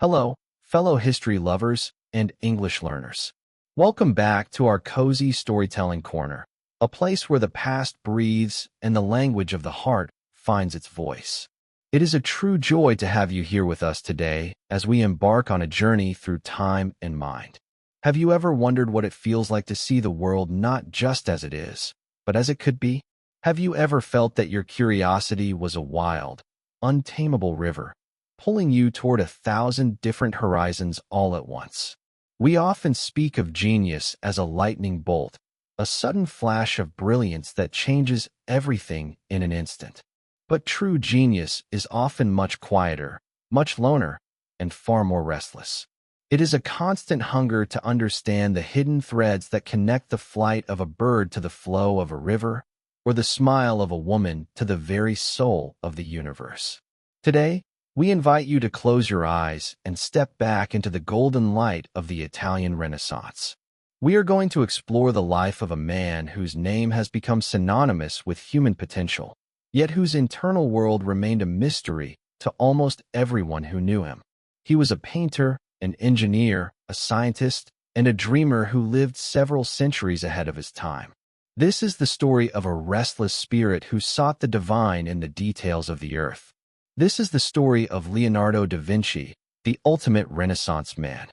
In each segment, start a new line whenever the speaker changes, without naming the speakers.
Hello, fellow history lovers and English learners. Welcome back to our cozy storytelling corner, a place where the past breathes and the language of the heart finds its voice. It is a true joy to have you here with us today as we embark on a journey through time and mind. Have you ever wondered what it feels like to see the world not just as it is, but as it could be? Have you ever felt that your curiosity was a wild, untamable river, pulling you toward 1,000 different horizons all at once? We often speak of genius as a lightning bolt, a sudden flash of brilliance that changes everything in an instant. But true genius is often much quieter, much loner, and far more restless. It is a constant hunger to understand the hidden threads that connect the flight of a bird to the flow of a river, or the smile of a woman to the very soul of the universe. Today, we invite you to close your eyes and step back into the golden light of the Italian Renaissance. We are going to explore the life of a man whose name has become synonymous with human potential, yet whose internal world remained a mystery to almost everyone who knew him. He was a painter, an engineer, a scientist, and a dreamer who lived several centuries ahead of his time. This is the story of a restless spirit who sought the divine in the details of the earth. This is the story of Leonardo da Vinci, the ultimate Renaissance man.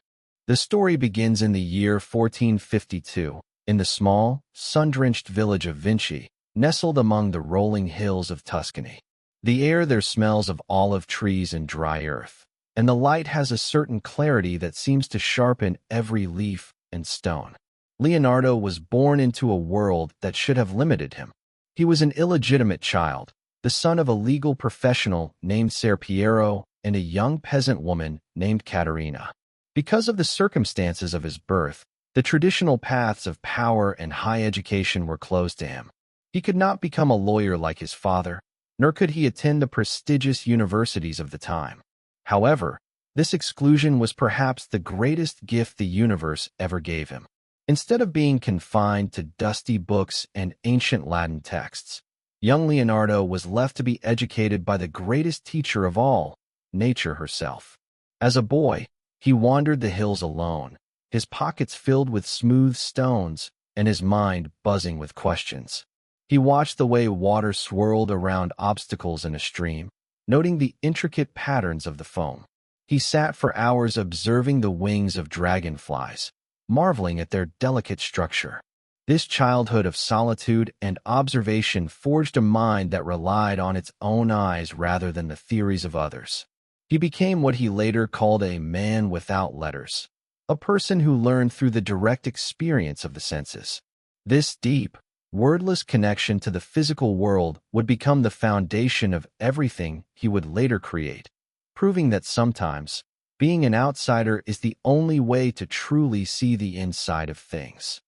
The story begins in the year 1452, in the small, sun-drenched village of Vinci, nestled among the rolling hills of Tuscany. The air there smells of olive trees and dry earth, and the light has a certain clarity that seems to sharpen every leaf and stone. Leonardo was born into a world that should have limited him. He was an illegitimate child, the son of a legal professional named Ser Piero and a young peasant woman named Caterina. Because of the circumstances of his birth, the traditional paths of power and high education were closed to him. He could not become a lawyer like his father, nor could he attend the prestigious universities of the time. However, this exclusion was perhaps the greatest gift the universe ever gave him. Instead of being confined to dusty books and ancient Latin texts, young Leonardo was left to be educated by the greatest teacher of all, nature herself. As a boy, he wandered the hills alone, his pockets filled with smooth stones and his mind buzzing with questions. He watched the way water swirled around obstacles in a stream, noting the intricate patterns of the foam. He sat for hours observing the wings of dragonflies, marveling at their delicate structure. This childhood of solitude and observation forged a mind that relied on its own eyes rather than the theories of others. He became what he later called a man without letters, a person who learned through the direct experience of the senses. This deep, wordless connection to the physical world would become the foundation of everything he would later create, proving that sometimes being an outsider is the only way to truly see the inside of things.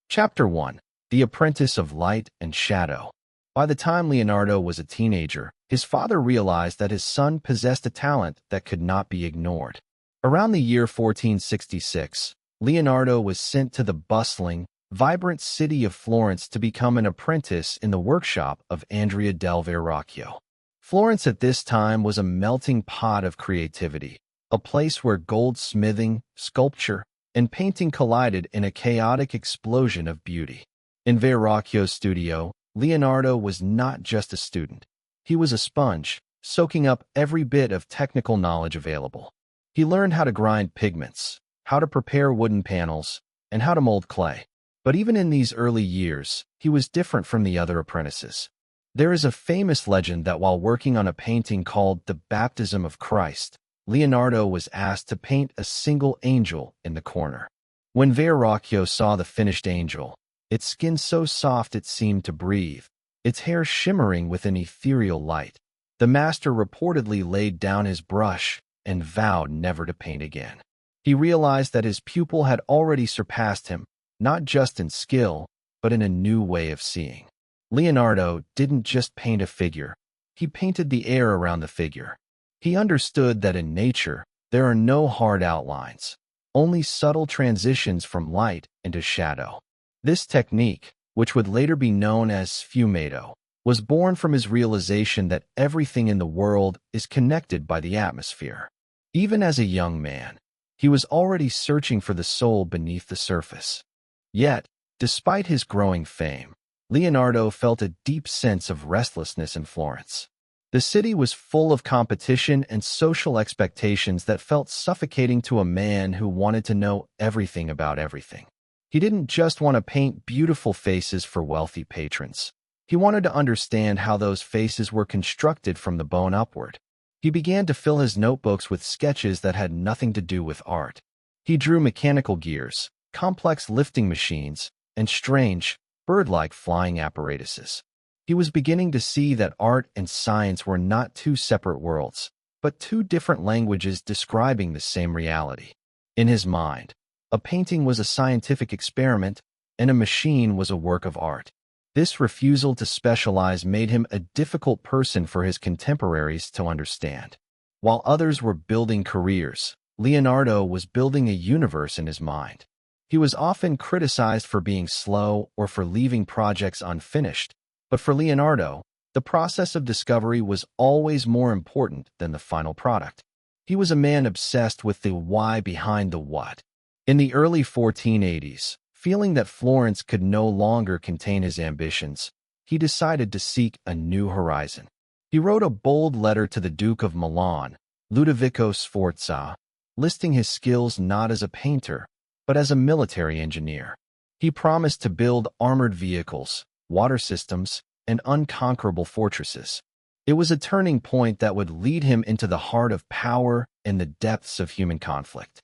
Chapter 1. The Apprentice of Light and Shadow. By the time Leonardo was a teenager, his father realized that his son possessed a talent that could not be ignored. Around the year 1466, Leonardo was sent to the bustling, vibrant city of Florence to become an apprentice in the workshop of Andrea del Verrocchio. Florence at this time was a melting pot of creativity, a place where goldsmithing, sculpture, and painting collided in a chaotic explosion of beauty. In Verrocchio's studio, Leonardo was not just a student. He was a sponge, soaking up every bit of technical knowledge available. He learned how to grind pigments, how to prepare wooden panels, and how to mold clay. But even in these early years, he was different from the other apprentices. There is a famous legend that while working on a painting called The Baptism of Christ, Leonardo was asked to paint a single angel in the corner. When Verrocchio saw the finished angel, its skin so soft it seemed to breathe, its hair shimmering with an ethereal light, the master reportedly laid down his brush and vowed never to paint again. He realized that his pupil had already surpassed him, not just in skill, but in a new way of seeing. Leonardo didn't just paint a figure, he painted the air around the figure. He understood that in nature, there are no hard outlines, only subtle transitions from light into shadow. This technique, which would later be known as sfumato, was born from his realization that everything in the world is connected by the atmosphere. Even as a young man, he was already searching for the soul beneath the surface. Yet, despite his growing fame, Leonardo felt a deep sense of restlessness in Florence. The city was full of competition and social expectations that felt suffocating to a man who wanted to know everything about everything. He didn't just want to paint beautiful faces for wealthy patrons. He wanted to understand how those faces were constructed from the bone upward. He began to fill his notebooks with sketches that had nothing to do with art. He drew mechanical gears, complex lifting machines, and strange, bird-like flying apparatuses. He was beginning to see that art and science were not two separate worlds, but two different languages describing the same reality. In his mind, a painting was a scientific experiment, and a machine was a work of art. This refusal to specialize made him a difficult person for his contemporaries to understand. While others were building careers, Leonardo was building a universe in his mind. He was often criticized for being slow or for leaving projects unfinished, but for Leonardo, the process of discovery was always more important than the final product. He was a man obsessed with the why behind the what. In the early 1480s, feeling that Florence could no longer contain his ambitions, he decided to seek a new horizon. He wrote a bold letter to the Duke of Milan, Ludovico Sforza, listing his skills not as a painter, but as a military engineer. He promised to build armored vehicles, water systems, and unconquerable fortresses. It was a turning point that would lead him into the heart of power and the depths of human conflict.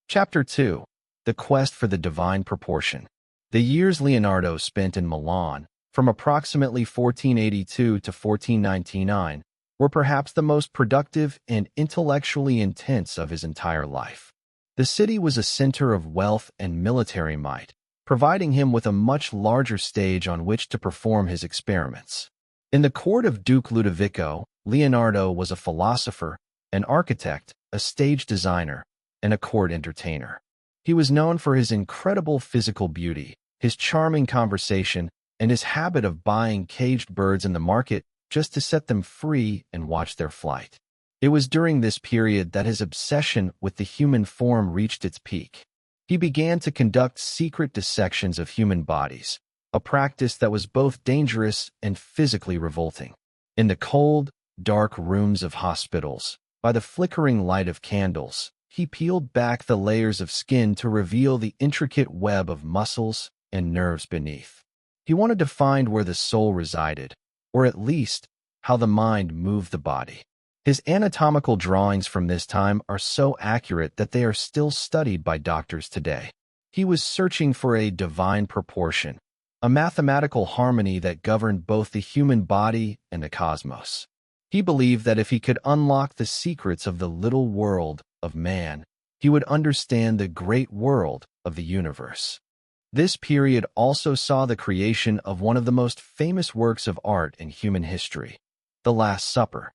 Chapter 2. The Quest for the Divine Proportion. The years Leonardo spent in Milan, from approximately 1482 to 1499, were perhaps the most productive and intellectually intense of his entire life. The city was a center of wealth and military might, providing him with a much larger stage on which to perform his experiments. In the court of Duke Ludovico, Leonardo was a philosopher, an architect, a stage designer, and a court entertainer. He was known for his incredible physical beauty, his charming conversation, and his habit of buying caged birds in the market just to set them free and watch their flight. It was during this period that his obsession with the human form reached its peak. He began to conduct secret dissections of human bodies, a practice that was both dangerous and physically revolting. In the cold, dark rooms of hospitals, by the flickering light of candles, he peeled back the layers of skin to reveal the intricate web of muscles and nerves beneath. He wanted to find where the soul resided, or at least how the mind moved the body. His anatomical drawings from this time are so accurate that they are still studied by doctors today. He was searching for a divine proportion, a mathematical harmony that governed both the human body and the cosmos. He believed that if he could unlock the secrets of the little world of man, he would understand the great world of the universe. This period also saw the creation of one of the most famous works of art in human history, The Last Supper.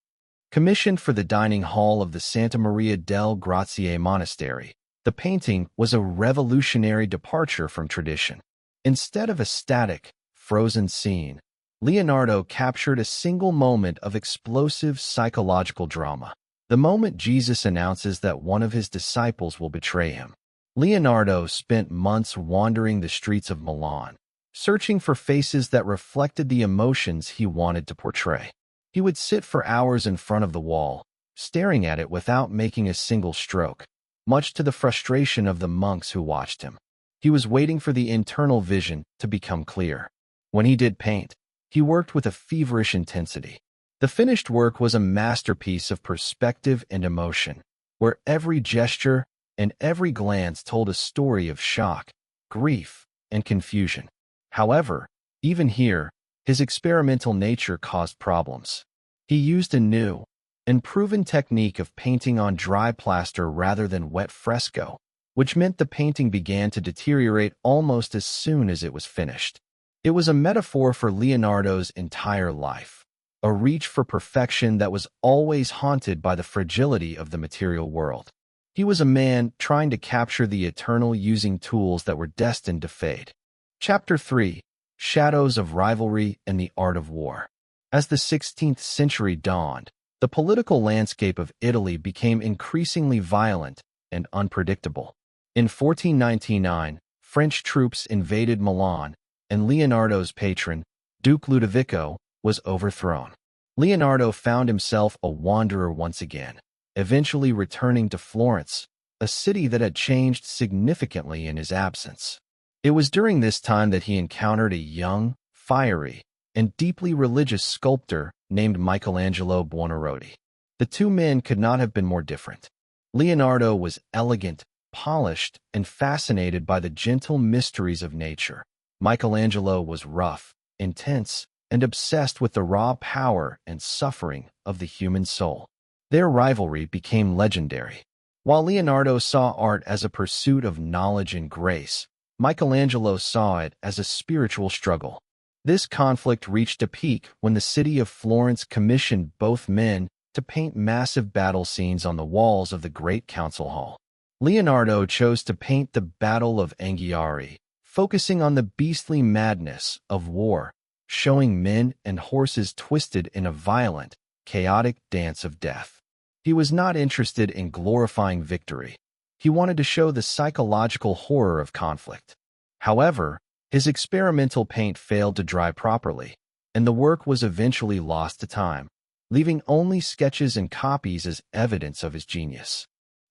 Commissioned for the dining hall of the Santa Maria del Grazie monastery, the painting was a revolutionary departure from tradition. Instead of a static, frozen scene, Leonardo captured a single moment of explosive psychological drama. The moment Jesus announces that one of his disciples will betray him. Leonardo spent months wandering the streets of Milan, searching for faces that reflected the emotions he wanted to portray. He would sit for hours in front of the wall, staring at it without making a single stroke, much to the frustration of the monks who watched him. He was waiting for the internal vision to become clear. When he did paint, he worked with a feverish intensity. The finished work was a masterpiece of perspective and emotion, where every gesture and every glance told a story of shock, grief, and confusion. However, even here, his experimental nature caused problems. He used a new and proven technique of painting on dry plaster rather than wet fresco, which meant the painting began to deteriorate almost as soon as it was finished. It was a metaphor for Leonardo's entire life, a reach for perfection that was always haunted by the fragility of the material world. He was a man trying to capture the eternal using tools that were destined to fade. Chapter 3. Shadows of Rivalry and the Art of War. As the 16th century dawned, The political landscape of Italy became increasingly violent and unpredictable. In 1499, French troops invaded Milan, and Leonardo's patron, Duke Ludovico, was overthrown. Leonardo found himself a wanderer once again, eventually returning to Florence, a city that had changed significantly in his absence. It was during this time that he encountered a young, fiery, and deeply religious sculptor named Michelangelo Buonarroti. The two men could not have been more different. Leonardo was elegant, polished, and fascinated by the gentle mysteries of nature. Michelangelo was rough, intense, and obsessed with the raw power and suffering of the human soul. Their rivalry became legendary. While Leonardo saw art as a pursuit of knowledge and grace, Michelangelo saw it as a spiritual struggle. This conflict reached a peak when the city of Florence commissioned both men to paint massive battle scenes on the walls of the Great Council Hall. Leonardo chose to paint the Battle of Anghiari, focusing on the beastly madness of war, showing men and horses twisted in a violent, chaotic dance of death. He was not interested in glorifying victory. He wanted to show the psychological horror of conflict. However, his experimental paint failed to dry properly, and the work was eventually lost to time, leaving only sketches and copies as evidence of his genius.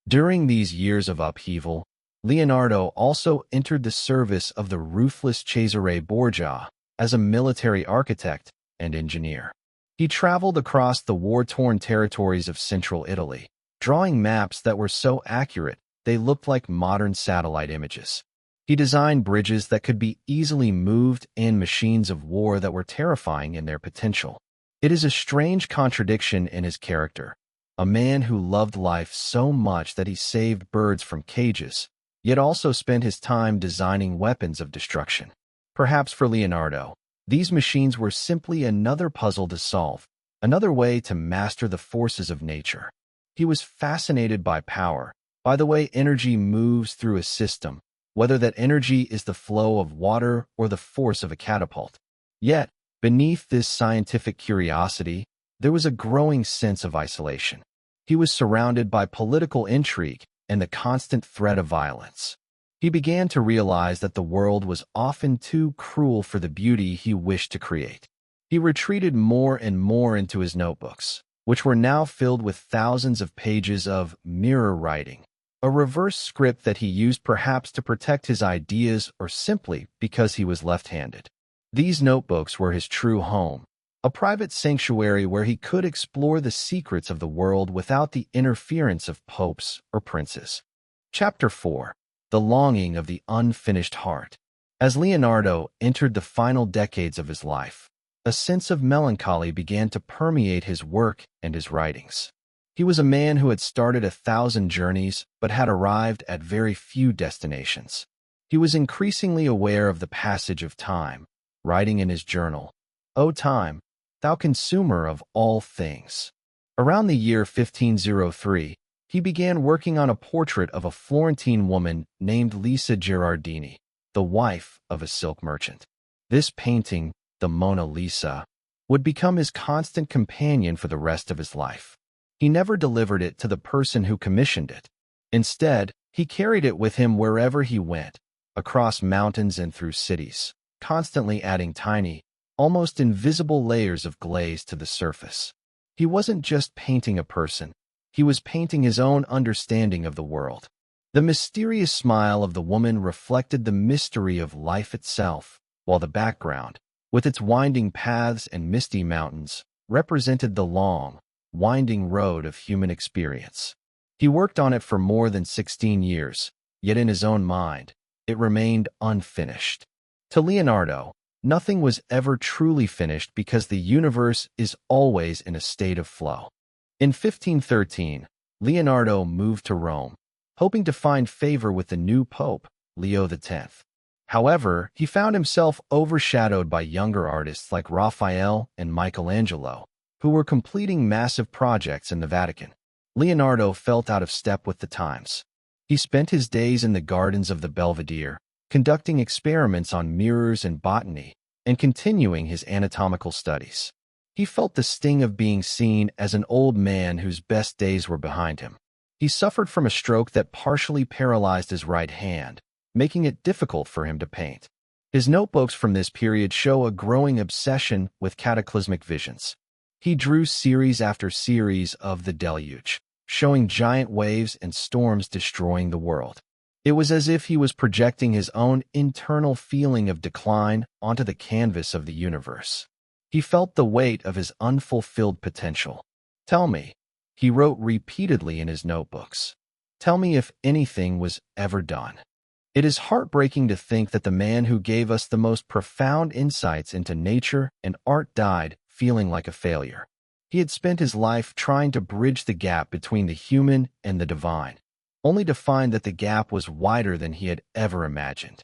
During these years of upheaval, Leonardo also entered the service of the ruthless Cesare Borgia as a military architect and engineer. He traveled across the war-torn territories of central Italy, drawing maps that were so accurate they looked like modern satellite images. He designed bridges that could be easily moved and machines of war that were terrifying in their potential. It is a strange contradiction in his character, a man who loved life so much that he saved birds from cages, yet also spent his time designing weapons of destruction. Perhaps for Leonardo, these machines were simply another puzzle to solve, another way to master the forces of nature. He was fascinated by power, by the way energy moves through a system, whether that energy is the flow of water or the force of a catapult. Yet, beneath this scientific curiosity, there was a growing sense of isolation. He was surrounded by political intrigue and the constant threat of violence. He began to realize that the world was often too cruel for the beauty he wished to create. He retreated more and more into his notebooks, which were now filled with thousands of pages of mirror writing, a reverse script that he used perhaps to protect his ideas or simply because he was left-handed. These notebooks were his true home, a private sanctuary where he could explore the secrets of the world without the interference of popes or princes. Chapter 4. The Longing of the Unfinished Heart. As Leonardo entered the final decades of his life, a sense of melancholy began to permeate his work and his writings. He was a man who had started 1,000 journeys but had arrived at very few destinations. He was increasingly aware of the passage of time, writing in his journal, "O time, thou consumer of all things." Around the year 1503, he began working on a portrait of a Florentine woman named Lisa Gherardini, the wife of a silk merchant. This painting, the Mona Lisa, would become his constant companion for the rest of his life. He never delivered it to the person who commissioned it. Instead, he carried it with him wherever he went, across mountains and through cities, constantly adding tiny, almost invisible layers of glaze to the surface. He wasn't just painting a person. He was painting his own understanding of the world. The mysterious smile of the woman reflected the mystery of life itself, while the background, with its winding paths and misty mountains, represented the long, winding road of human experience. He worked on it for more than 16 years, yet in his own mind, it remained unfinished. To Leonardo, nothing was ever truly finished because the universe is always in a state of flow. In 1513, Leonardo moved to Rome, hoping to find favor with the new pope, Leo X. However, he found himself overshadowed by younger artists like Raphael and Michelangelo, who were completing massive projects in the Vatican. Leonardo felt out of step with the times. He spent his days in the gardens of the Belvedere, conducting experiments on mirrors and botany, and continuing his anatomical studies. He felt the sting of being seen as an old man whose best days were behind him. He suffered from a stroke that partially paralyzed his right hand, making it difficult for him to paint. His notebooks from this period show a growing obsession with cataclysmic visions. He drew series after series of the deluge, showing giant waves and storms destroying the world. It was as if he was projecting his own internal feeling of decline onto the canvas of the universe. He felt the weight of his unfulfilled potential. "Tell me," he wrote repeatedly in his notebooks, "tell me if anything was ever done." It is heartbreaking to think that the man who gave us the most profound insights into nature and art died feeling like a failure. He had spent his life trying to bridge the gap between the human and the divine, only to find that the gap was wider than he had ever imagined.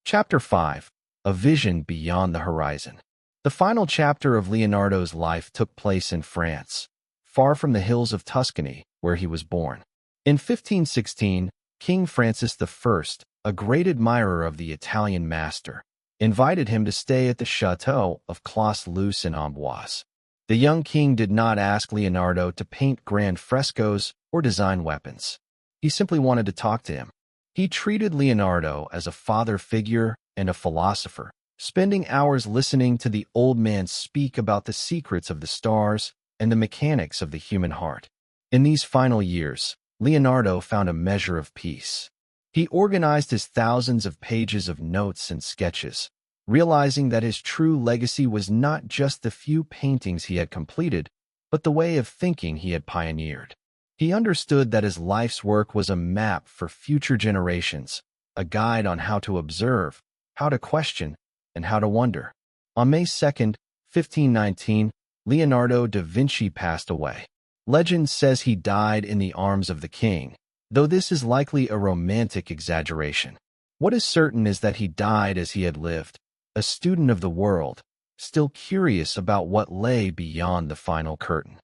Chapter 5. A Vision Beyond the Horizon. The final chapter of Leonardo's life took place in France, far from the hills of Tuscany, where he was born. In 1516, King Francis I, a great admirer of the Italian master, invited him to stay at the chateau of Claus-Luz in Amboise. The young king did not ask Leonardo to paint grand frescoes or design weapons. He simply wanted to talk to him. He treated Leonardo as a father figure and a philosopher, spending hours listening to the old man speak about the secrets of the stars and the mechanics of the human heart. In these final years, Leonardo found a measure of peace. He organized his thousands of pages of notes and sketches, realizing that his true legacy was not just the few paintings he had completed, but the way of thinking he had pioneered. He understood that his life's work was a map for future generations, a guide on how to observe, how to question, and how to wonder. On May 2, 1519, Leonardo da Vinci passed away. Legend says he died in the arms of the king, though this is likely a romantic exaggeration. What is certain is that he died as he had lived, a student of the world, still curious about what lay beyond the final curtain.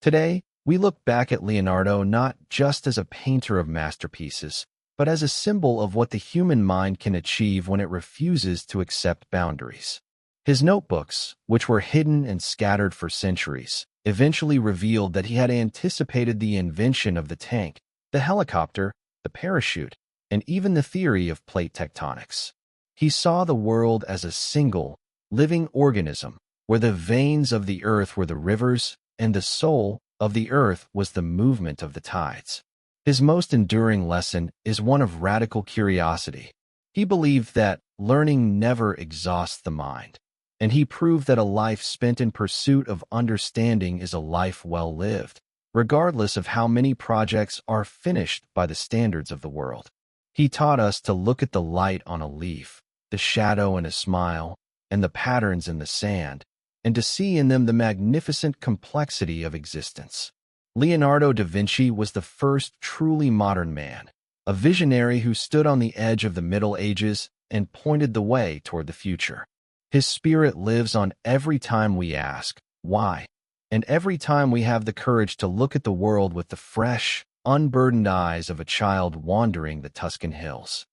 Today, we look back at Leonardo not just as a painter of masterpieces, but as a symbol of what the human mind can achieve when it refuses to accept boundaries. His notebooks, which were hidden and scattered for centuries, eventually revealed that he had anticipated the invention of the tank, the helicopter, the parachute, and even the theory of plate tectonics. He saw the world as a single, living organism, where the veins of the earth were the rivers, and the soul of the earth was the movement of the tides. His most enduring lesson is one of radical curiosity. He believed that learning never exhausts the mind, and he proved that a life spent in pursuit of understanding is a life well lived, regardless of how many projects are finished by the standards of the world. He taught us to look at the light on a leaf, the shadow in a smile, and the patterns in the sand, and to see in them the magnificent complexity of existence. Leonardo da Vinci was the first truly modern man, a visionary who stood on the edge of the Middle Ages and pointed the way toward the future. His spirit lives on every time we ask, why? And every time we have the courage to look at the world with the fresh, unburdened eyes of a child wandering the Tuscan hills.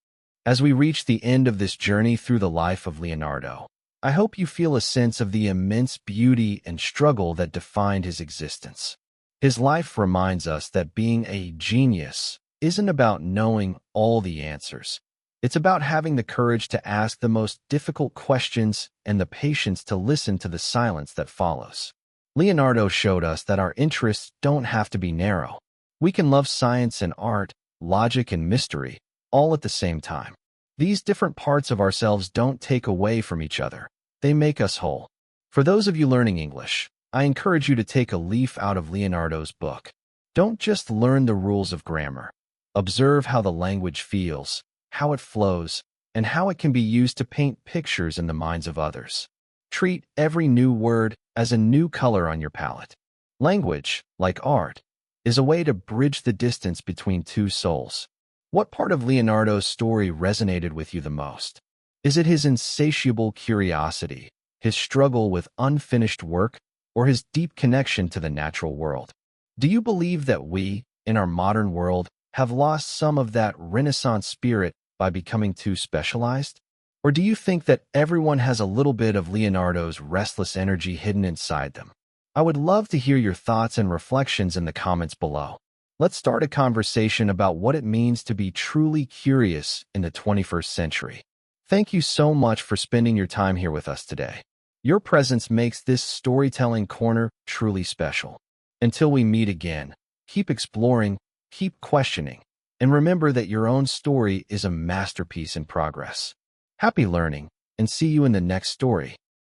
As we reach the end of this journey through the life of Leonardo, I hope you feel a sense of the immense beauty and struggle that defined his existence. His life reminds us that being a genius isn't about knowing all the answers. It's about having the courage to ask the most difficult questions and the patience to listen to the silence that follows. Leonardo showed us that our interests don't have to be narrow. We can love science and art, logic and mystery, all at the same time. These different parts of ourselves don't take away from each other. They make us whole. For those of you learning English, I encourage you to take a leaf out of Leonardo's book. Don't just learn the rules of grammar. Observe how the language feels, how it flows, and how it can be used to paint pictures in the minds of others. Treat every new word as a new color on your palette. Language, like art, is a way to bridge the distance between two souls. What part of Leonardo's story resonated with you the most? Is it his insatiable curiosity, his struggle with unfinished work, or his deep connection to the natural world? Do you believe that we, in our modern world, have lost some of that Renaissance spirit by becoming too specialized? Or do you think that everyone has a little bit of Leonardo's restless energy hidden inside them, I would love to hear your thoughts and reflections in the comments below. Let's start a conversation about what it means to be truly curious in the 21st century. Thank you so much for spending your time here with us today. Your presence makes this storytelling corner truly special. Until we meet again, keep exploring, keep questioning, and remember that your own story is a masterpiece in progress. Happy learning, and see you in the next story.